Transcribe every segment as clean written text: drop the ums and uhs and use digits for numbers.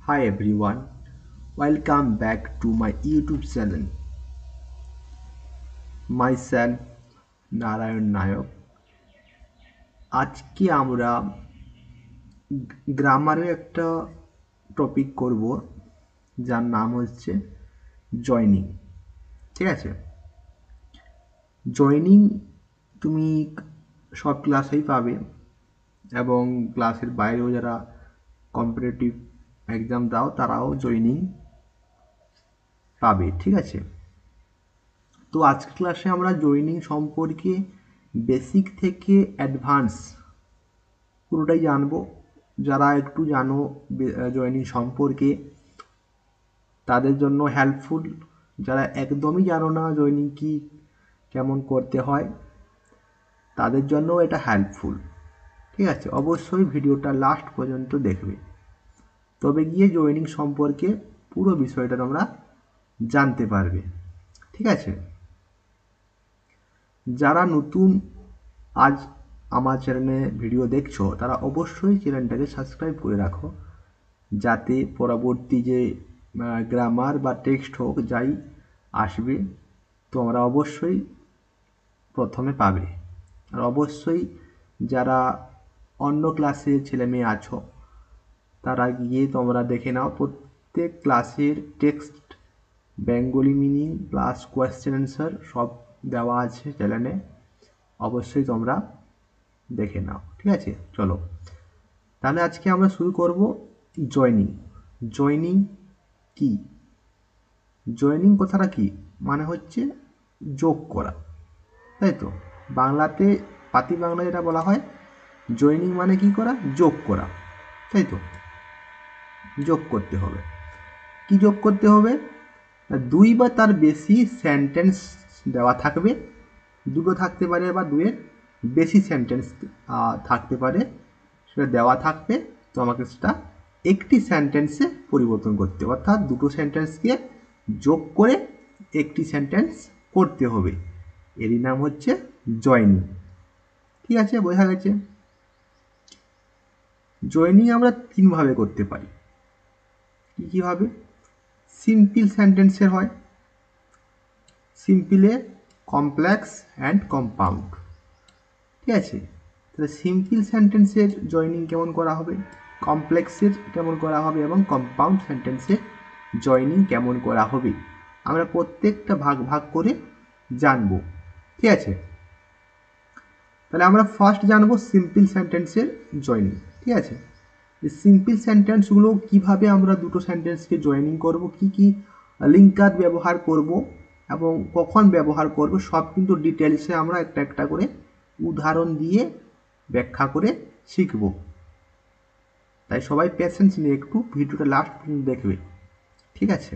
Hi everyone, welcome back to my YouTube channel. Myself Narayan নায়ক। আজকে আমরা গ্রামারের একটা টপিক করব যার নাম হচ্ছে জয়নিং। ঠিক আছে, জয়নিং তুমি সব ক্লাসেই পাবে এবং ক্লাসের বাইরেও যারা কম্পিটিটিভ এক্সাম দাও তারাও জয়নিং পাবে। ঠিক আছে, তো আজকের ক্লাসে আমরা জয়েনিং সম্পর্কে বেসিক থেকে অ্যাডভান্স পুরোটাই জানবো। যারা একটু জানো জয়েনিং সম্পর্কে তাদের জন্য হেল্পফুল, যারা একদমই জানো না জয়েনিং কি কেমন করতে হয় তাদের জন্য এটা হেল্পফুল। ঠিক আছে, অবশ্যই ভিডিওটা লাস্ট পর্যন্ত দেখবে, তবে গিয়ে জয়েনিং সম্পর্কে পুরো বিষয়টা তোমরা জানতে পারবে। ঠিক আছে, যারা নতুন আজ আমার চ্যানেলে ভিডিও দেখছো তারা অবশ্যই চ্যানেলটাকে সাবস্ক্রাইব করে রাখো, যাতে পরবর্তী যে গ্রামার বা টেক্সট হোক যাই আসবে তোমরা অবশ্যই প্রথমে পাবে। আর অবশ্যই যারা অন্য ক্লাসের ছেলে মেয়ে আছো তারা গিয়ে তোমরা দেখে নাও, প্রত্যেক ক্লাসের text Bengali meaning plus question answer সব দেওয়া আছে চ্যানেলে, অবশ্যই তোমরা দেখে নাও। ঠিক আছে, চলো তাহলে আজকে আমরা শুরু করব জয়নিং। জয়নিং কি? জয়নিং কথাটা কি মানে হচ্ছে যোগ করা, তাই তো? বাংলাতে পাতি বাংলা যেটা বলা হয় জয়নিং মানে কি করা? যোগ করা, তাই তো? যোগ করতে হবে। কি যোগ করতে হবে? দুই বা তার বেশি সেন্টেন্স দেওয়া থাকবে, দুটো থাকতে পারে বা দুয়ের বেশি সেন্টেন্স থাকতে পারে, সেটা দেওয়া থাকবে, তো আমাকে সেটা একটি সেন্টেন্সে পরিবর্তন করতে হবে, অর্থাৎ দুটো সেন্টেন্সকে যোগ করে একটি সেন্টেন্স করতে হবে। এরই নাম হচ্ছে জয়নিং। ঠিক আছে, বোঝা গেছে? জয়নিং আমরা তিনভাবে করতে পারি। কীভাবে? সিম্পল সেন্টেন্সের হয়, সিম্পলে, কমপ্লেক্স অ্যান্ড কম্পাউন্ড। ঠিক আছে, তাহলে সিম্পল সেন্টেন্সের জয়নিং কেমন করা হবে, কমপ্লেক্সের কেমন করা হবে এবং কম্পাউন্ড সেন্টেন্সের জয়নিং কেমন করা হবে, আমরা প্রত্যেকটা ভাগ ভাগ করে জানবো। ঠিক আছে, তাহলে আমরা ফার্স্ট জানবো সিম্পল সেন্টেন্সের জয়নিং। ঠিক আছে, এই সিম্পল সেন্টেন্সগুলো কিভাবে আমরা দুটো সেন্টেন্সকে জয়নিং করব, কি কি লিঙ্কার ব্যবহার করব এবং কখন ব্যবহার করব, সব কিন্তু ডিটেলসে আমরা একটা একটা করে উদাহরণ দিয়ে ব্যাখ্যা করে শিখব। তাই সবাই পেশেন্স নিয়ে একটু ভিডিওটা লাস্ট পর্যন্ত দেখবে। ঠিক আছে,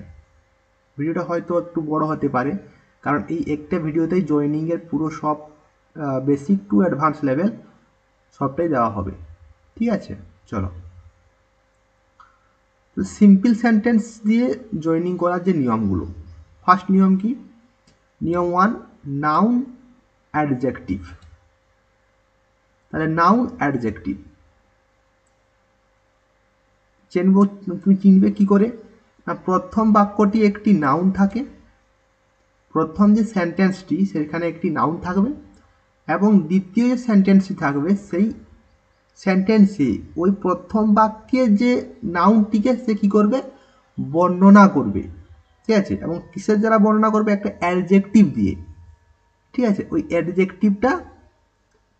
ভিডিওটা হয়তো একটু বড় হতে পারে, কারণ এই একটা ভিডিওতেই জয়নিংয়ের পুরো সব বেসিক টু অ্যাডভান্স লেভেল সবটাই দেওয়া হবে। ঠিক আছে, চলো। তো সিম্পল সেন্টেন্স দিয়ে জয়নিং করার যে নিয়মগুলো, ফার্স্ট নিয়ম কি? নিয়ম 1, নাউন অ্যাডজেক্টিভ। তাহলে নাউন অ্যাডজেক্টিভ তুমি চিনবে কি করে? না, প্রথম বাক্যটি একটি নাউন থাকে, প্রথম যে সেন্টেন্সটি সেখানে একটি নাউন থাকবে এবং দ্বিতীয় যে সেন্টেন্সটি থাকবে সেই সেন্টেন্সে ওই প্রথম বাক্যের যে নাউনটিকে সে কী করবে? বর্ণনা করবে। ঠিক আছে, এবং কিসের দ্বারা বর্ণনা করবে? একটা অ্যাডজেক্টিভ দিয়ে। ঠিক আছে, ওই অ্যাডজেক্টিভটা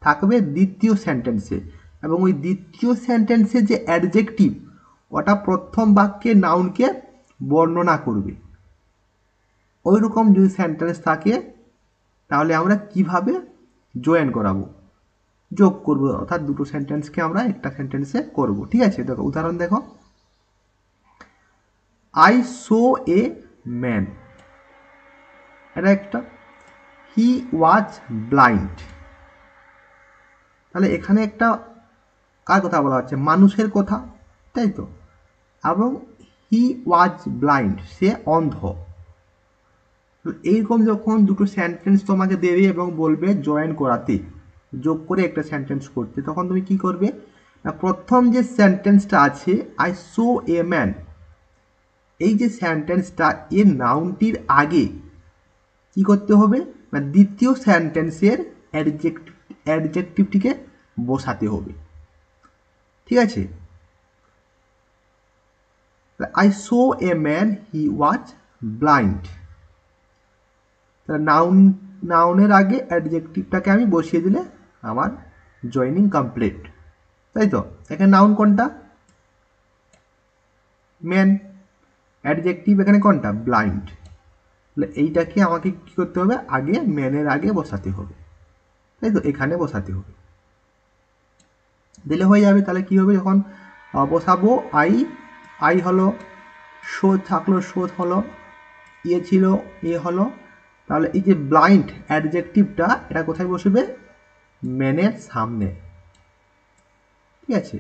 থাকবে দ্বিতীয় সেন্টেন্সে এবং ওই দ্বিতীয় সেন্টেন্সে যে অ্যাডজেক্টিভ ওটা প্রথম বাক্যের নাউনকে বর্ণনা করবে। ওই রকম যদি সেন্টেন্স থাকে তাহলে আমরা কিভাবে জয়েন করাবো, যোগ করব, অর্থাৎ দুটো সেন্টেন্সকে আমরা একটা সেন্টেন্সে করব। ঠিক আছে, দেখো উদাহরণ দেখো, আই সো এ ম্যান, এটা একটা। হি ওয়াজ ব্লাইন্ড, তাহলে এখানে একটা কার কথা বলা হচ্ছে? মানুষের কথা, তাই তো? এবং হি ওয়াজ ব্লাইন্ড, সে অন্ধ। এইরকম যখন দুটো সেন্টেন্স তোমাকে দেবে এবং বলবে জয়েন করাতে, যোগ করে একটা সেন্টেন্স করতে, তখন তুমি কি করবে? প্রথম যে সেন্টেন্সটা আছে আই সো এ ম্যান, এই যে সেন্টেন্সটা এর নাউনটির আগে কি করতে হবে না দ্বিতীয় সেন্টেন্সের অ্যাডজেক্টিভটিকে বসাতে হবে। ঠিক আছে, I so a man he was blind. নাউনের আগে অ্যাডজেক্টিভটাকে আমি বসিয়ে দিলে আমার জয়নিং কমপ্লিট, তাই তো। এখানে নাউন কোনটা? ম্যান। অ্যাডজেক্টিভ এখানে কোনটা? ব্লাইন্ড। তাহলে এইটাকে আমাকে কি করতে হবে? আগে ম্যানের আগে বসাতে হবে, তাই তো, এখানে বসাতে হবে, দিলে হয়ে যাবে। তাহলে কি হবে যখন বসাবো? আই হলো, শো থাকলো, শো হলো, ইয়ে ছিল, এ হলো। তাহলে এই যে ব্লাইন্ড অ্যাডজেক্টিভটা এটা কোথায় বসবে? ম্যানের সামনে। ঠিক আছে,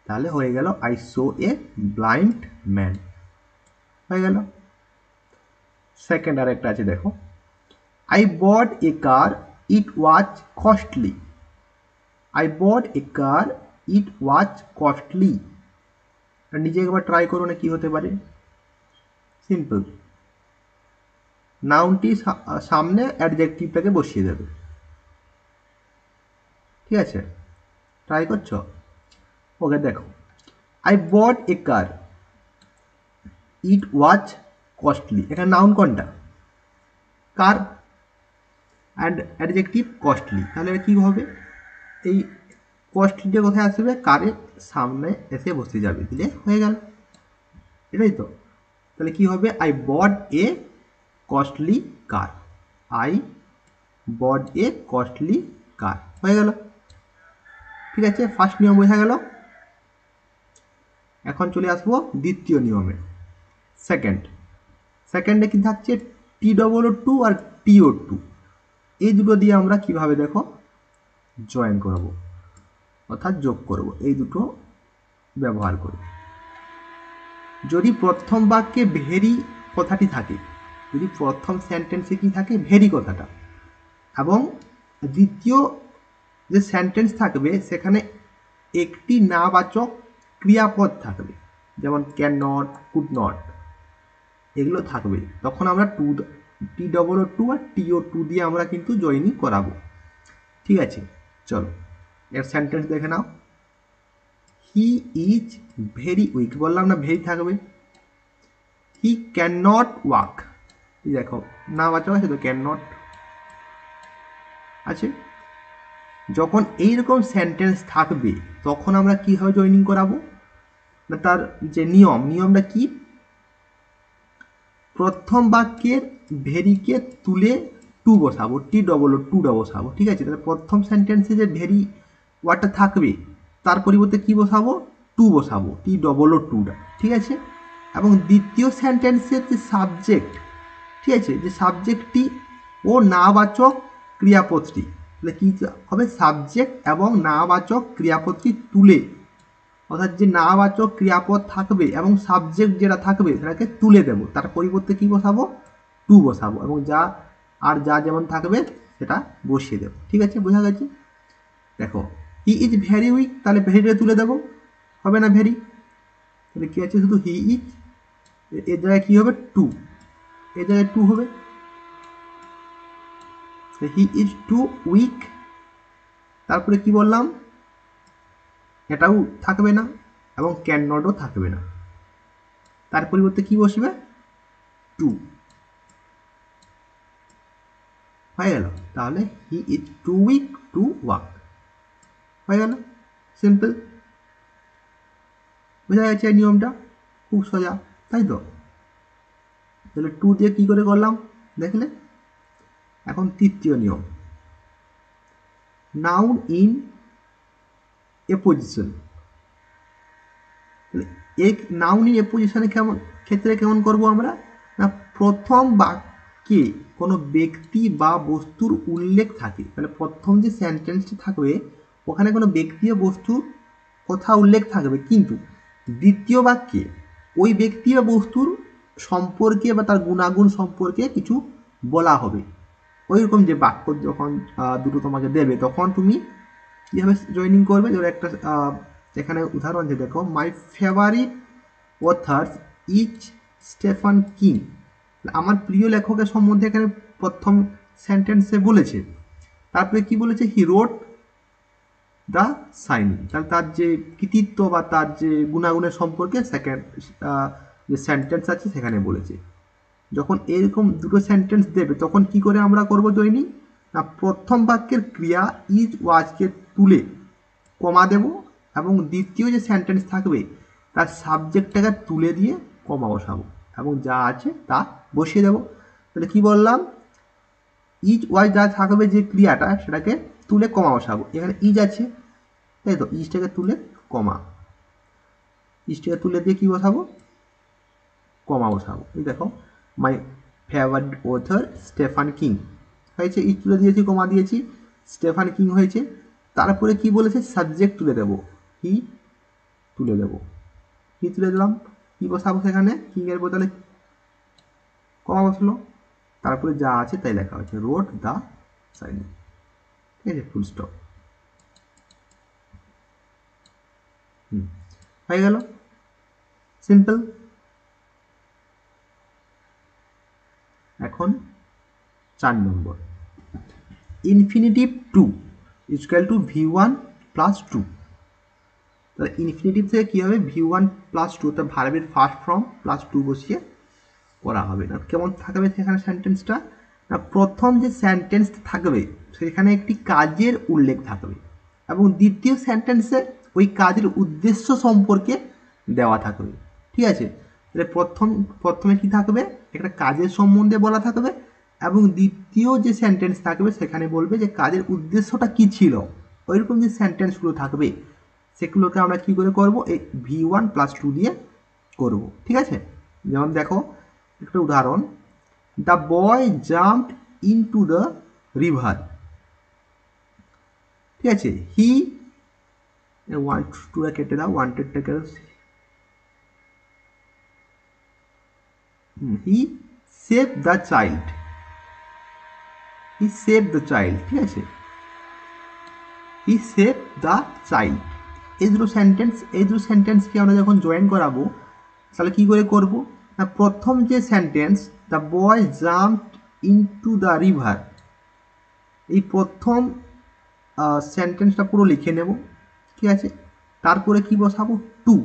তাহলে হয়ে গেল I so a blind man, হয়ে গেল। সেকেন্ড আর একটা আছে, দেখো, I bought A car it was costly. I bought A car it was costly. নিজে একবার ট্রাই করো না কি হতে পারে। সিম্পল, নাউনটি সামনে অ্যাডজেক্টিভটাকে বসিয়ে দেবে। ঠিক আছে, ট্রাই করছো? ওকে, দেখো, I bought A car it was costly. এখানে নাউন কোনটা? কার, অ্যান্ড অ্যাডজেক্টিভ কস্টলি। তাহলে কি হবে? এই কস্টলিটা কোথায় আসবে? কারের সামনে এসে বসে যাবে, দিলে হয়ে গেল। এটাই তো। তাহলে কি হবে? I bought a costly car. I bought a costly car, হয়ে গেল। ঠিক আছে, ফার্স্ট নিয়ম বোঝা গেল। এখন চলে আসবো দ্বিতীয় নিয়মে। সেকেন্ডে কি থাকছে? TOO আর TO2, এই দুটো দিয়ে আমরা কিভাবে দেখো জয়েন করব, অর্থাৎ যোগ করব, এই দুটো ব্যবহার করি। যদি প্রথম বাক্যে ভেরি কথাটি থাকে, যদি প্রথম সেন্টেন্সে কি থাকে? ভেরি কথাটা, এবং দ্বিতীয় যে সেন্টেন্স থাকবে সেখানে একটি নাবাচক ক্রিয়াপদ থাকবে, যেমন ক্যান নট, কুড নট, এগুলো থাকবে, তখন আমরা TOO আর TO2 দিয়ে আমরা কিন্তু জয়েনিং করাবো। ঠিক আছে, চলো এর সেন্টেন্স দেখে নাও। হি ইজ ভেরি উইক, বললাম না ভেরি থাকবে। হি ক্যান নট ওয়াক, দেখো নাবাচক আছে তো, ক্যান নট আছে। যখন এইরকম সেন্টেন্স থাকবে তখন আমরা কীভাবে জয়েনিং করাবো না, তার যে নিয়মটা কি? প্রথম বাক্যের ভেরিকে তুলে টু বসাবো, TOO বসাবো। ঠিক আছে, তাহলে প্রথম সেন্টেন্সে যে ভেরি ওয়ার্ডটা থাকবে তার পরিবর্তে কি বসাবো? টু বসাবো, TOO। ঠিক আছে, এবং দ্বিতীয় সেন্টেন্সের যে সাবজেক্ট, ঠিক আছে, যে সাবজেক্টটি ও নাবাচক ক্রিয়াপদটি, তাহলে কী হবে? সাবজেক্ট এবং নাবাচক ক্রিয়াপদটি তুলে, অর্থাৎ যে নাবাচক ক্রিয়াপদ থাকবে এবং সাবজেক্ট যেটা থাকবে সেটাকে তুলে দেব, তার পরিবর্তে কি বসাবো? টু বসাবো, এবং যা যেমন থাকবে সেটা বসিয়ে দেবো। ঠিক আছে, বোঝা গেছে? দেখো, হি ইজ ভেরি উইক, তাহলে ভেরিটা তুলে দেবো, হবে না ভেরি? তাহলে কি আছে? শুধু হি ইজ, এর জায়গায় কি হবে? টু, এর জায়গায় টু হবে। হি ইজ টু উইক, তারপরে কি বললাম? এটাও থাকবে না এবং ক্যান নটও থাকবে না, তার পরিবর্তে কি বসবে? টু, হয়ে গেল। তাহলে he is too weak to walk, হয়ে গেল। সিম্পল, বোঝা গেছে এই নিয়মটা? খুব সোজা, তাই তো। তাহলে টু দিয়ে কি করে করলাম দেখলে। এখন তৃতীয় নিয়ম, নাউন ইন এ পজিশন। এই নাউন ইন এ পজিশনে ক্ষেত্রে কেমন করব আমরা না, প্রথম বাক্যে কোনো ব্যক্তি বা বস্তুর উল্লেখ থাকে, মানে প্রথম যে সেন্টেন্সটি থাকবে ওখানে কোনো ব্যক্তি বা বস্তুর কথা উল্লেখ থাকবে, কিন্তু দ্বিতীয় বাক্যে ওই ব্যক্তি বা বস্তুর সম্পর্কে বা তার গুণাগুণ সম্পর্কে কিছু বলা হবে। ওইরকম যে বাক্য যখন দুটো তোমাকে দেবে তখন তুমি কীভাবে জয়েনিং করবে। ধরো একটা এখানে উদাহরণ আছে, দেখো, my favourite authors is Stephen King, আমার প্রিয় লেখকের সম্বন্ধে এখানে প্রথম সেন্টেন্সে বলেছে। তারপরে কি বলেছে, হি রোট দ্য সাইনিং, তাহলে তার যে কৃতিত্ব বা তার যে গুণাগুণের সম্পর্কে সেকেন্ড যে সেন্টেন্স আছে সেখানে বলেছে। যখন এরকম দুটো সেন্টেন্স দেবে তখন কি করে আমরা করব দৈনিক না, প্রথম বাক্যের ক্রিয়া ইজ ওয়াজকে তুলে কমা দেব এবং দ্বিতীয় যে সেন্টেন্স থাকবে তার সাবজেক্টটাকে তুলে দিয়ে কমা বসাবো এবং যা আছে তা বসিয়ে দেব। তাহলে কি বললাম, ইজ ওয়াজ যা থাকবে যে ক্রিয়াটা সেটাকে তুলে কমা বসাবো। এখানে ইজ আছে তাই তো, ইজটাকে তুলে কমা, ইজটাকে তুলে দিয়ে কি বসাবো, কমা বসাবো। এই দেখো, my favourite author Stephen King হয়েছে, ইজ তুলে দিয়েছি কমা দিয়েছি, স্টেফান কিং হয়েছে। তারপরে কি বলেছে, সাবজেক্ট তুলে দেবো, হি তুলে দেবো, কি তুলে দিলাম, কি বসাবো সেখানে, কিংয়ের বদলে কমা বসলো, তারপরে যা আছে তাই লেখা হয়েছে, রোড দ্য সাইনিং, ঠিক আছে, ফুল স্টপ। হয়ে গেল, সিম্পল। এখন 4 নম্বর, infinitive to equal to V1 plus 2। তাহলে ইনফিনিটিভ থেকে কী হবে, V1 প্লাস 2, তা ভার্বের ফার্স্ট ফর্ম প্লাস 2 বসিয়ে করা হবে। না কেমন থাকবে সেখানে সেন্টেন্সটা, না প্রথম যে সেন্টেন্স থাকবে সেখানে একটি কাজের উল্লেখ থাকবে এবং দ্বিতীয় সেন্টেন্সে ওই কাজের উদ্দেশ্য সম্পর্কে দেওয়া থাকবে, ঠিক আছে। তাহলে প্রথমে কি থাকবে, একটা কাজের সম্বন্ধে বলা থাকবে এবং দ্বিতীয় যে সেন্টেন্স থাকবে সেখানে বলবে যে কাজের উদ্দেশ্যটা কি ছিল। ওইরকম যে সেন্টেন্সগুলো থাকবে সেগুলোকে আমরা কি করে করব, এই V1 প্লাস 2 দিয়ে করব, ঠিক আছে। যেমন দেখো একটা উদাহরণ, the boy jumped into the river, ঠিক আছে। হি টুটা কেটে দাও, ওয়ান্টেডটা কেটে দাও, he save the child, he save the child, ঠিক আছে, হি সেভ দ্য চাইল্ড। এই দুটো সেন্টেন্সকে আমরা যখন জয়েন করাবো তাহলে কি করে করব না, প্রথম যে sentence the boy jumped into the river, এই প্রথম সেন্টেন্সটা পুরো লিখে নেব, ঠিক আছে। তারপরে কি বসাবো, টু,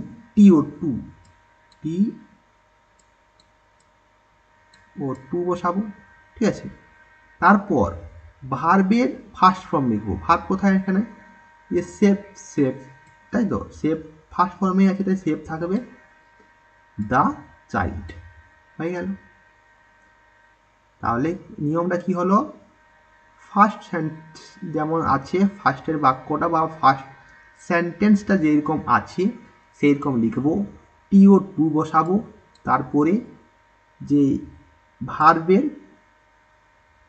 টু বসাবো, ঠিক আছে। তারপর ভার্বের ফার্স্ট ফর্ম লিখবো, ভার্ব কোথায় এখানে, যে সেভ, তাই তো, সেভ ফার্স্ট ফর্মে আছে তাই সেভ থাকবে, দ্য চাইল্ড, হয়ে গেল। তাহলে নিয়মটা কি হলো, ফার্স্ট যেমন আছে ফার্স্টের বাক্যটা বা ফার্স্ট সেন্টেন্সটা যেরকম আছে সেইরকম লিখবো, টু বসাবো, তারপরে যে ভার্বের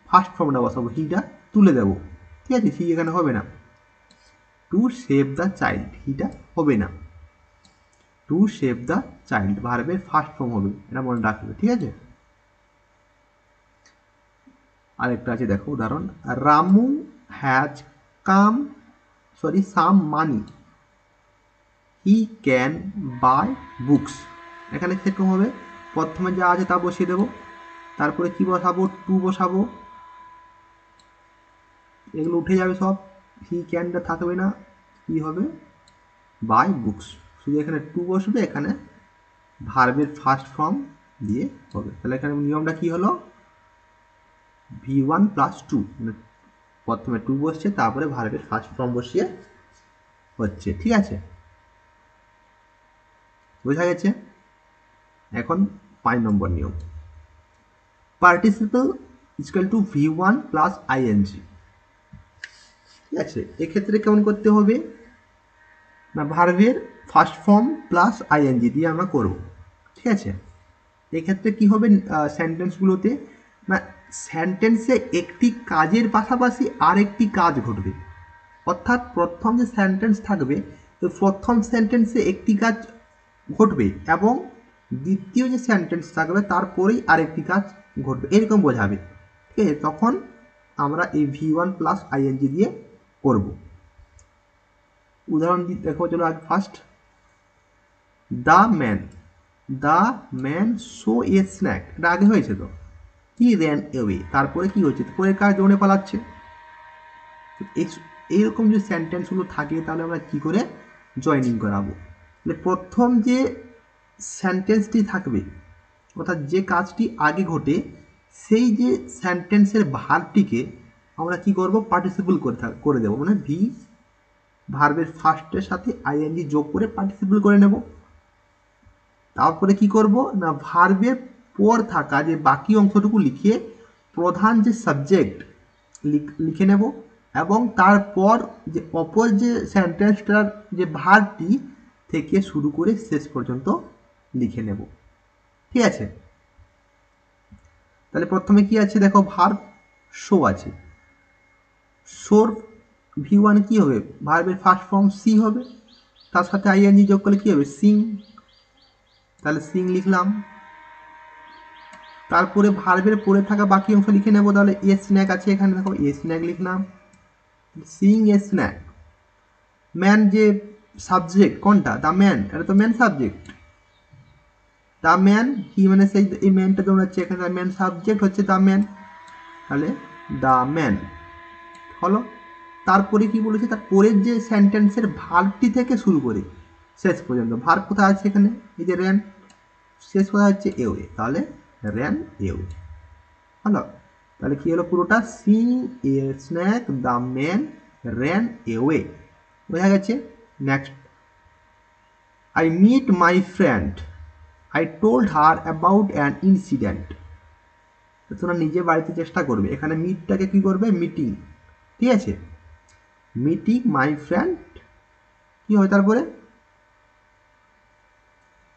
ফার্স্ট ফর্মটা বসাবো, হিটা তুলে দেবো, ঠিক আছে। হি এখানে হবে না, টু সেভ দ্য চাইল্ড, হিটা হবে না, টু সেভ দ্য চাইল্ড ভার্বের ফার্স্ট ফর্ম হবে, এটা মনে রাখবে, ঠিক আছে। আরেকটা আছে দেখো উদাহরণ, Ramu has some money, he can buy books. এখানে সেরকম হবে, প্রথমে যা আছে তা বসিয়ে দেবো, তারপরে কি বসাবো, টু বসাবো, এগুলো উঠে যাবে সব, হি ক্যানটা থাকবে না, কি হবে, বাই বুকস, শুধু এখানে টু বসবে, এখানে ভার্বের ফার্স্ট ফর্ম দিয়ে হবে। তাহলে এখানে নিয়মটা কি হলো, V1 প্লাস 2, মানে প্রথমে টু বসছে তারপরে ভার্বের ফার্স্ট ফর্ম বসিয়ে হচ্ছে, ঠিক আছে, বোঝা গেছে। এখন 5 নম্বর নিয়ম, participle equal to V1 plus ING, ঠিক আছে। এক্ষেত্রে কেমন করতে হবে না, ভার্বের ফার্স্ট ফর্ম প্লাস ING দিয়ে আমরা করব, ঠিক আছে। এক্ষেত্রে কি হবে সেন্টেন্সগুলোতে না, সেন্টেন্সে একটি কাজের পাশাপাশি আরেকটি কাজ ঘটবে, অর্থাৎ প্রথম যে সেন্টেন্স থাকবে তো প্রথম সেন্টেন্সে একটি কাজ ঘটবে এবং দ্বিতীয় যে সেন্টেন্স থাকবে তারপরেই আরেকটি কাজ ঘটবে, এরকম বোঝাবে, ঠিক আছে। তখন আমরা এই V1 প্লাস ING দিয়ে করব। উদাহরণ দেখো, চলো আজ first, the man the man show A snack, এটা আগে হয়েছে তো, হি র্যান অ্যাওয়ে, তারপরে কি হচ্ছে, পরের কাজ দৌড়ে পালাচ্ছে। এইরকম যে সেন্টেন্সগুলো থাকে তাহলে আমরা কি করে জয়েনিং করাবো, তাহলে প্রথম যে সেন্টেন্সটি থাকবে অর্থাৎ যে কাজটি আগে ঘটে সেই যে সেন্টেন্সের ভার্বটিকে আমরা কি করব, পার্টিসিপল করে দেবো, মানে ভি ভার্বের ফার্স্টের সাথে আইএনজি যোগ করে পার্টিসিপল করে নেব। তারপরে কি করব না, ভার্বের পর থাকা যে বাকি অংশটুকু লিখে প্রধান যে সাবজেক্ট লিখে নেব এবং তারপর যে অপর যে সেন্টেন্সটার যে ভার্বটি থেকে শুরু করে শেষ পর্যন্ত লিখে নেব। ঠিক আছে, তাহলে প্রথমে কি আছে দেখো, ভার্ব শো আছে, শোর V1 কি হবে, ভার্বের ফার্স্ট ফর্ম সি হবে, তার সাথে আইএনজি যোগ করলে কি হবে, সিং, তাহলে সিং লিখলাম। তারপরে ভার্বের পরে থাকা বাকি অংশ লিখে নেব, তাহলে এ স্ন্যাক আছে এখানে দেখো, এ স্ন্যাক লিখলাম, সিং এ স্ন্যাক। ম্যান যে সাবজেক্ট কোনটা, দ্য ম্যান, এটা তো man subject, the man he মানে সেই এই ম্যানটা দৌড়াচ্ছে এখানে, ম্যান সাবজেক্ট হচ্ছে দ্য ম্যান, তাহলে দ্য ম্যান হলো। তারপরে কি বলেছে, তার পরের যে সেন্টেন্সের ভার্বটি থেকে শুরু করে শেষ পর্যন্ত, ভার্ব কোথায় আছে এখানে, এই যে র্যান, শেষ কোথায় হচ্ছে এওয়ে, তাহলে র্যান এওয়ে হলো। তাহলে কি হলো পুরোটা, seeing a snake, the man ran away, বোঝা গেছে। Next, I meet my friend, I told her about an incident. তোমরা নিজে বাড়িতে চেষ্টা করবে, এখানে মিটটাকে কি করবে, মিটিং, ঠিক আছে, মিটিং মাই ফ্রেন্ড কি হয়, তারপরে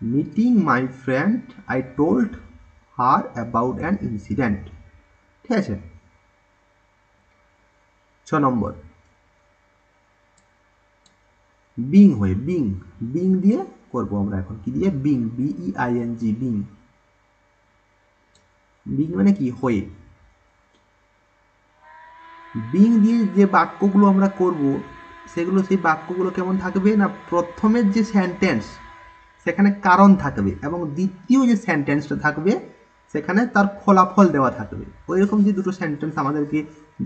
meeting my friend I told her about an incident. ঠিক আছে, 6 নম্বর, বিং হয়ে, বিং, বিং দিয়ে করবো আমরা এখন, কি দিয়ে, বিং, BEING, বিং, বিং মানে কি, হয়ে। বিং দিয়ে যে বাক্যগুলো আমরা করব সেগুলো, সেই বাক্যগুলো কেমন থাকবে না, প্রথমের যে সেন্টেন্স সেখানে কারণ থাকবে এবং দ্বিতীয় যে সেন্টেন্সটা থাকবে সেখানে তার ফলাফল দেওয়া থাকবে। ওই রকম যে দুটো সেন্টেন্স আমাদেরকে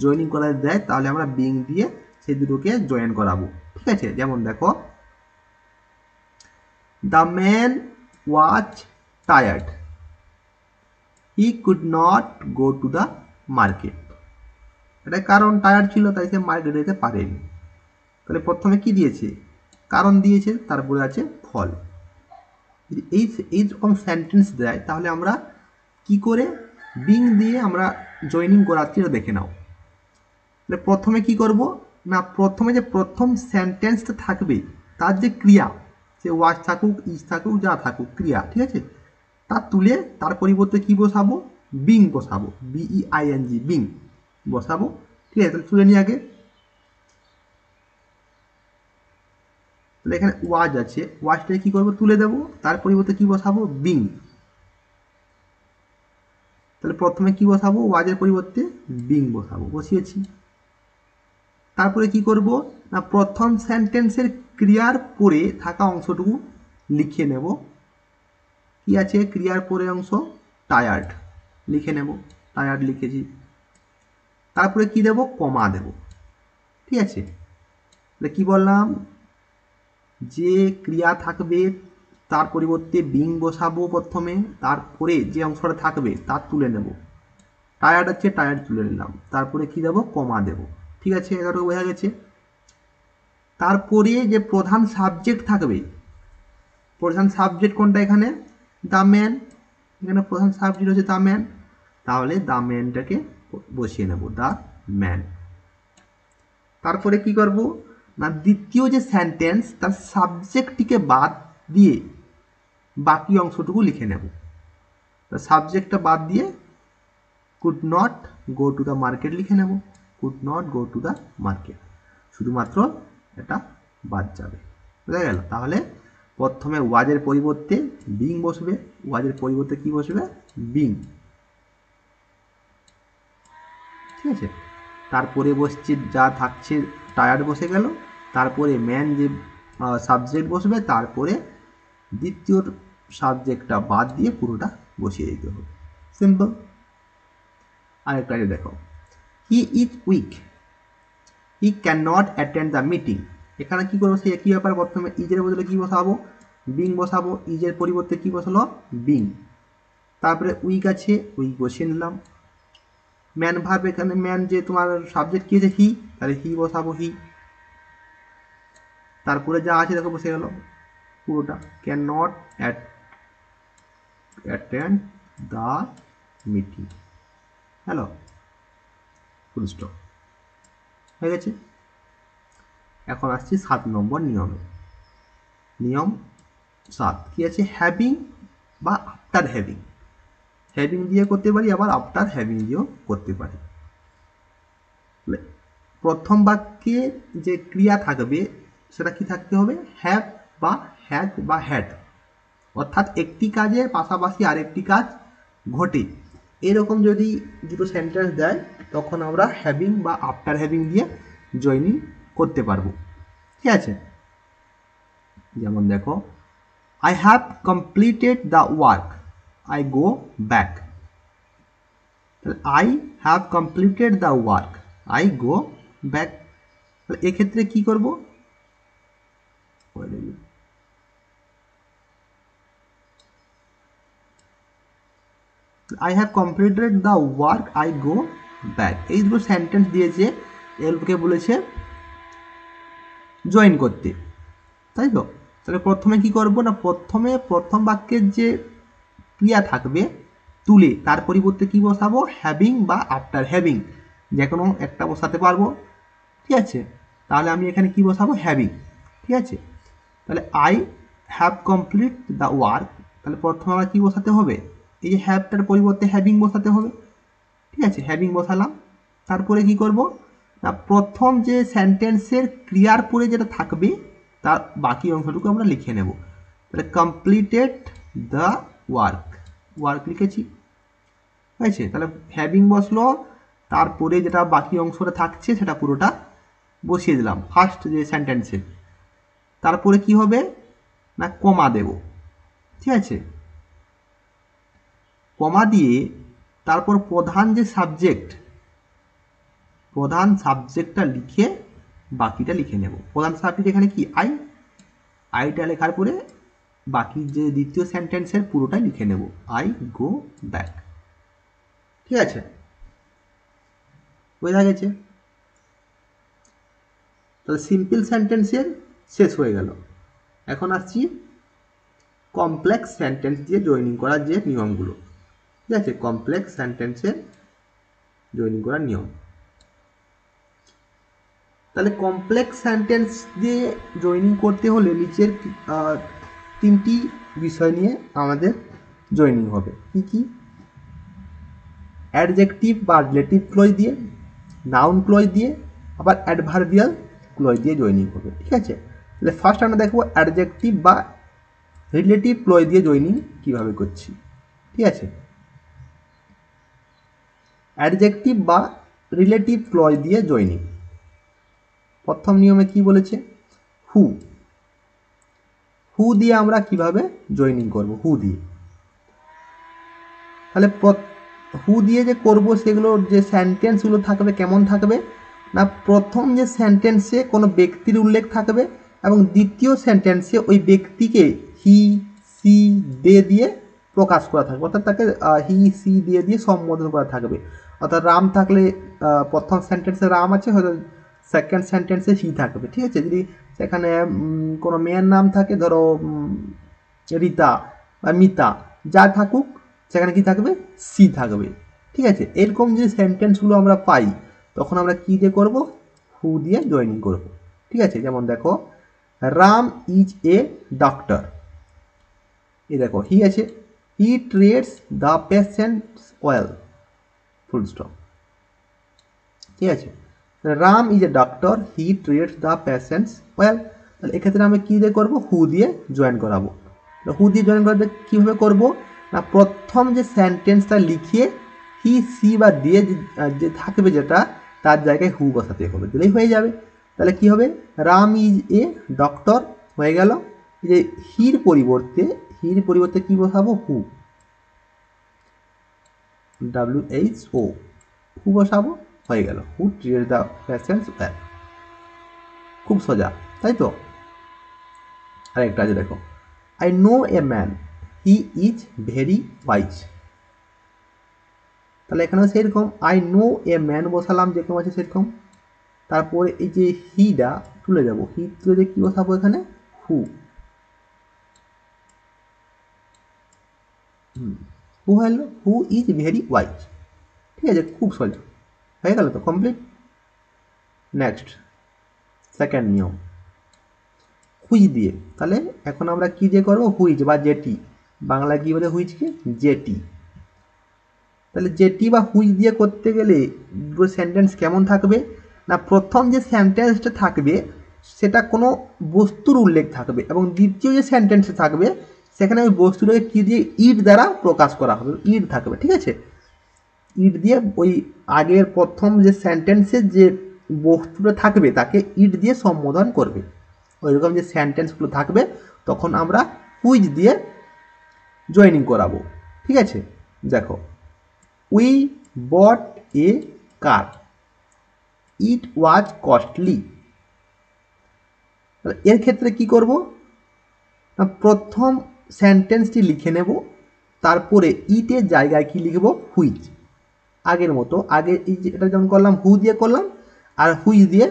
জয়েনিং করা দেয় তাহলে আমরা বিং দিয়ে সেই দুটোকে জয়েন করাবো। ঠিক আছে, যেমন দেখো, the man was tired, he could not go to the market. এটা কারণ টায়ার্ড ছিল তাই সে মার্কেটে যেতে পারেনি। তাহলে প্রথমে কি দিয়েছে, কারণ দিয়েছে, তারপরে আছে ফল। যদি এইরকম সেন্টেন্স দেয় তাহলে আমরা কি করে বিং দিয়ে আমরা জয়েনিং করাচ্ছি এটা দেখে নাও। তাহলে প্রথমে কি করব না, প্রথমে যে প্রথম সেন্টেন্সটা থাকবে তার যে ক্রিয়া, সে ওয়াজ থাকুক, ইজ থাকুক, যা থাকুক ক্রিয়া, ঠিক আছে, তা তুলে তার পরিবর্তে কি বসাবো, বিং বসাবো, BEING, বিং বসাবো। ঠিক আছে, তাহলে তুলে নিয়ে আগে, তাহলে এখানে ওয়াজ আছে, ওয়াজটাকে কি করবো, তুলে দেবো, তার পরিবর্তে কি বসাবো, বিং। তাহলে প্রথমে কি বসাবো, ওয়াজের পরিবর্তে বিং বসাবো, বসিয়েছি। তারপরে কি করব না, প্রথম সেন্টেন্সের ক্রিয়ার পরে থাকা অংশটুকু লিখে নেব। কি আছে ক্রিয়ার পরে অংশ, টায়ার্ড লিখে নেব, টায়ার্ড লিখেছি। তারপরে কি দেব, কমা দেব। ঠিক আছে, তাহলে কি বললাম, যে ক্রিয়া থাকবে তার পরিবর্তে বিং বসাবো প্রথমে, তারপরে যে অংশটা থাকবে তার তুলে নেব। টায়ার্ড আছে, টায়ার্ড তুলে নিলাম, তারপরে কি দেব, কমা দেব। ঠিক আছে, এগারো বোঝা গেছে। তারপরে যে প্রধান সাবজেক্ট থাকবে, প্রধান সাবজেক্ট কোনটা এখানে, দ্য ম্যান, এখানে প্রধান সাবজেক্ট হচ্ছে দ্য ম্যান, তাহলে দ্য ম্যানটাকে বসিয়ে নেব, দ্য ম্যান। তারপরে কি করব না, দ্বিতীয় যে সেন্টেন্স তার সাবজেক্টটিকে বাদ দিয়ে বাকি অংশটুকু লিখে নেব। সাবজেক্টটা বাদ দিয়ে could not go to the market লিখে নেব, could not go to the market, শুধুমাত্র এটা বাদ যাবে, বুঝা গেল। তাহলে প্রথমে ওয়াজের পরিবর্তে বিং বসবে, ওয়াজের পরিবর্তে কি বসবে, বিং। ঠিক আছে, তারপরে বসছে যা থাকছে, টায়ার্ড বসে গেল, তারপরে ম্যান যে সাবজেক্ট বসবে, তারপরে দ্বিতীয় সাবজেক্টটা বাদ দিয়ে পুরোটা বসিয়ে দিতে হবে, সিম্পল। আরেকটা দেখো, he is weak, he can not attend the meeting. এখানে কি করবো, সেই একই ব্যাপার, প্রথমে ইজের বদলে কি বসাবো, বিং বসাবো, ইজের পরিবর্তে কি বসালো, বিং। তারপরে উইক আছে, উইক বসিয়ে নিলাম। ম্যান ভার্ব, এখানে ম্যান যে তোমার সাবজেক্ট কি আছে, হি, তাহলে হি বসাবো, হি। তারপরে যা আছে দেখো বসে গেল পুরোটা, can not attend the meeting, hello, full stop, হয়ে গেছে। এখন আসছি 7 নম্বর নিয়মে। নিয়ম 7 কি আছে, হ্যাভিং বা আফটার হ্যাভিং। হ্যাভিং দিয়ে করতে পারি, আবার আফটার হ্যাভিং দিয়েও করতে পারি। প্রথম বাক্যে যে ক্রিয়া থাকবে সেটা কি থাকতে হবে, হ্যাভ বা হ্যাজ বা হ্যাড, অর্থাৎ একটি কাজের পাশাপাশি আরেকটি কাজ ঘটে, এরকম যদি দুটো সেন্টেন্স দেয় তখন আমরা হ্যাভিং বা আফটার হ্যাভিং দিয়ে জয়েনিং করতে পারবো, ঠিক আছে। যেমন দেখো, I have completed the work, I go back. I have completed the work, I go back. এক্ষেত্রে কি করব, I have completed the work, I go back. এই দুটো সেন্টেন্স দিয়েছে, এলকে বলেছে জয়েন করতে, তাই তো। তাহলে প্রথমে কি করব না, প্রথমে প্রথম বাক্যের যে ক্রিয়া থাকবে তুলে তার পরিবর্তে কি বসাবো, হ্যাভিং বা আফটার হ্যাভিং, যে কোনো একটা বসাতে পারবো, ঠিক আছে। তাহলে আমি এখানে কি বসাবো, হ্যাভিং, ঠিক আছে। তাহলে I have complete the work, তাহলে প্রথমে আমার কি বসাতে হবে, এই যে হ্যাভটার পরিবর্তে হ্যাভিং বসাতে হবে, ঠিক আছে, হ্যাভিং বসালাম। তারপরে কি করব না, প্রথম যে সেন্টেন্সের ক্রিয়ার পরে যেটা থাকবে তার বাকি অংশটুকু আমরা লিখে নেব। তাহলে কমপ্লিটেড দ্য ওয়ার্ক, ওয়ার্ক লিখেছি, হয়েছে। তাহলে হ্যাভিং বসলো, তারপরে যেটা বাকি অংশটা থাকছে সেটা পুরোটা বসিয়ে দিলাম ফার্স্ট যে সেন্টেন্সে। তারপরে কি হবে না, কমা দেব, ঠিক আছে। কমা দিয়ে তারপর প্রধান যে সাবজেক্ট, প্রধান সাবজেক্টটা লিখে বাকিটা লিখে নেব। প্রধান সাবজেক্ট এখানে কি, আই, আইটা লেখার পরে বাকি যে দ্বিতীয় সেন্টেন্সের পুরোটা লিখে নেব, আই গো ব্যাক, ঠিক আছে, বোঝা গেছে। তাহলে সিম্পল সেন্টেন্সের শেষ হয়ে গেল। এখন আসছি কমপ্লেক্স সেন্টেন্স দিয়ে জয়েনিং করার যে নিয়মগুলো, ঠিক আছে, কমপ্লেক্স সেন্টেন্সের জয়েনিং করার নিয়ম। তাহলে কমপ্লেক্স সেন্টেন্স দিয়ে জয়েনিং করতে হলে নিচের 3টি বিষয় নিয়ে আমাদের জয়েনিং হবে। কি কি, অ্যাডজেক্টিভ বা রিলেটিভ ক্লজ দিয়ে, নাউন ক্লজ দিয়ে, আবার অ্যাডভার্বিয়াল ক্লজ দিয়ে জয়েনিং হবে, ঠিক আছে। তাহলে ফার্স্ট আমরা দেখবো অ্যাডজেক্টিভ বা রিলেটিভ ক্লজ দিয়ে জয়েনিং কীভাবে করছি, ঠিক আছে। অ্যাডজেক্টিভ বা রিলেটিভ ক্লজ দিয়ে জয়েনিং, প্রথম নিয়মে কি বলেছে, হু, হু দিয়ে আমরা কিভাবে জয়েনিং করব, হু দিয়ে। তাহলে হু দিয়ে যে করব সেগুলোর যে সেন্টেন্সগুলো থাকবে কেমন থাকবে না, প্রথম যে সেন্টেন্সে কোনো ব্যক্তির উল্লেখ থাকবে এবং দ্বিতীয় সেন্টেন্সে ওই ব্যক্তিকে হি, সি, দে দিয়ে প্রকাশ করা থাকবে, অর্থাৎ তাকে হি, সি দিয়ে দিয়ে সম্বোধন করা থাকবে। অর্থাৎ রাম থাকলে প্রথম সেন্টেন্সে রাম আছে, হয়তো সেকেন্ড সেন্টেন্সে হি থাকবে, ঠিক আছে। যদি সেখানে কোনো মেয়ের নাম থাকে, ধরো রীতা বা মিতা, যা থাকুক সেখানে কি থাকবে, সি থাকবে, ঠিক আছে। এরকম যে সেন্টেন্সগুলো আমরা পাই তখন আমরা কি দিয়ে করব, হু দিয়ে জয়েনিং করব, ঠিক আছে। যেমন দেখো, রাম ইজ এ ডক্টর, এই দেখো হি আছে, he treats the patients well, full stop, ঠিক আছে। Ram is a doctor, he treats the patients well. তাহলে এক্ষেত্রে আমি কী দিয়ে করবো, হু দিয়ে জয়েন করাবো। হু দিয়ে জয়েন করাতে কীভাবে করবো না, প্রথম যে সেন্টেন্সটা লিখিয়ে হি, সি বা দিয়ে যে থাকবে যেটা তার জায়গায় হু বসাতে হবে, দিলেই হয়ে যাবে। তাহলে কি হবে, রাম ইজ এ ডক্টর হয়ে গেল, যে হির পরিবর্তে হির পরিবর্তে কি বসাবো? হু, WHO, হু বসাবো, হয়ে গেল। হু ট্রিটেড দ্য পেশেন্টস ওয়েল। খুব সোজা, তাই তো? আরেকটা আছে দেখো, I know a man, he is very wise. তাহলে এখানেও সেরকম আই নো এ ম্যান বসালাম যেরকম আছে সেরকম, তারপরে এই যে হিটা তুলে যাবো, হি তুলে কি বসাবো এখানে? হু, হু হলো হু ইজ ভেরি ওয়াইজ। ঠিক আছে, খুব সোজা, হয়ে গেল তো, কমপ্লিট। নেক্সট সেকেন্ড নিয়ম, হুইচ দিয়ে। তাহলে এখন আমরা কি দিয়ে করবো? হুইচ বা জেটি, বাংলায় কি বলে হুইচকে? জেটি। তাহলে জেটি বা হুইচ দিয়ে করতে গেলে দুটো সেন্টেন্স কেমন থাকবে না, প্রথম যে সেন্টেন্সটা থাকবে সেটা কোনো বস্তুর উল্লেখ থাকবে, এবং দ্বিতীয় যে সেন্টেন্সটা থাকবে সেখানে ওই বস্তুটাকে কী দিয়ে? ইট দ্বারা প্রকাশ করা হবে, ইট থাকবে। ঠিক আছে, ইট দিয়ে ওই আগের প্রথম যে সেন্টেন্সের যে বস্তুটা থাকবে তাকে ইট দিয়ে সম্বোধন করবে। ওইরকম যে সেন্টেন্সগুলো থাকবে তখন আমরা হুইচ দিয়ে জয়েনিং করাবো। ঠিক আছে, দেখো, we bot A car, it was costly. এর ক্ষেত্রে কি করব না, প্রথম সেন্টেন্সটি লিখে নেব, তারপরে ইটের জায়গায় কি লিখব? হুইচ। আগের মতো, আগে এই যে এটা যেমন করলাম হু দিয়ে করলাম, আর হুইচ দিয়ে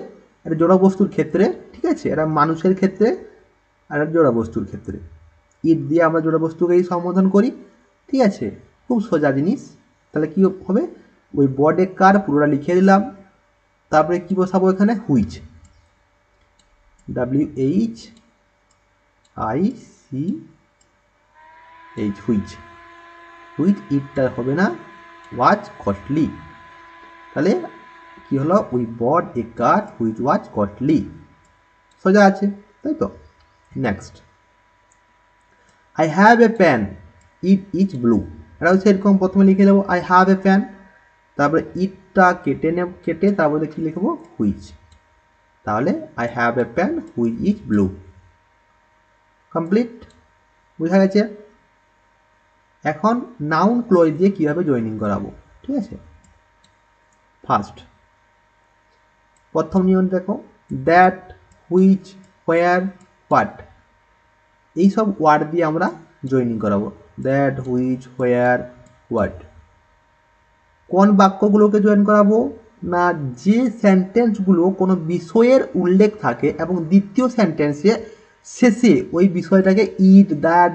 এটা জোড়া বস্তুর ক্ষেত্রে, ঠিক আছে, এটা মানুষের ক্ষেত্রে আর জোড়া বস্তুর ক্ষেত্রে ইট দিয়ে আমরা জোড়া বস্তুকেই সম্বোধন করি। ঠিক আছে, খুব সোজা জিনিস। তাহলে কি হবে? ওই বডে কার পুরোটা লিখে দিলাম, তারপরে কি বসাবো এখানে? Which, WHICH, which. হুইচ ইটটা হবে না, ওয়াজ কস্টলি। তাহলে কি হলো? We bot A car which was costly. সোজা আছে, তাই তো? Next, I have a pan, it is blue. এটাও সেরকম, প্রথমে লিখে দেবো আই হ্যাভ এ প্যান, তারপরে ইটটা কেটে তারপরে কি লিখবো? হুইচ। তাহলে I have a pan which is blue. Complete, বুঝা গেছে? এখন নাউন ক্লজ দিয়ে কীভাবে জয়েনিং করাবো। ঠিক আছে, ফার্স্ট প্রথম নিয়ম দেখো, দ্যাট, হুইচ, হোয়ার, হোয়াট, এইসব ওয়ার্ড দিয়ে আমরা জয়েনিং করাবো। That, which, where, what. কোন বাক্যগুলোকে জয়েন করাবো না, যে সেন্টেন্সগুলো কোনো বিষয়ের উল্লেখ থাকে এবং দ্বিতীয় সেন্টেন্সে শেষে ওই বিষয়টাকে ইট, দ্যাট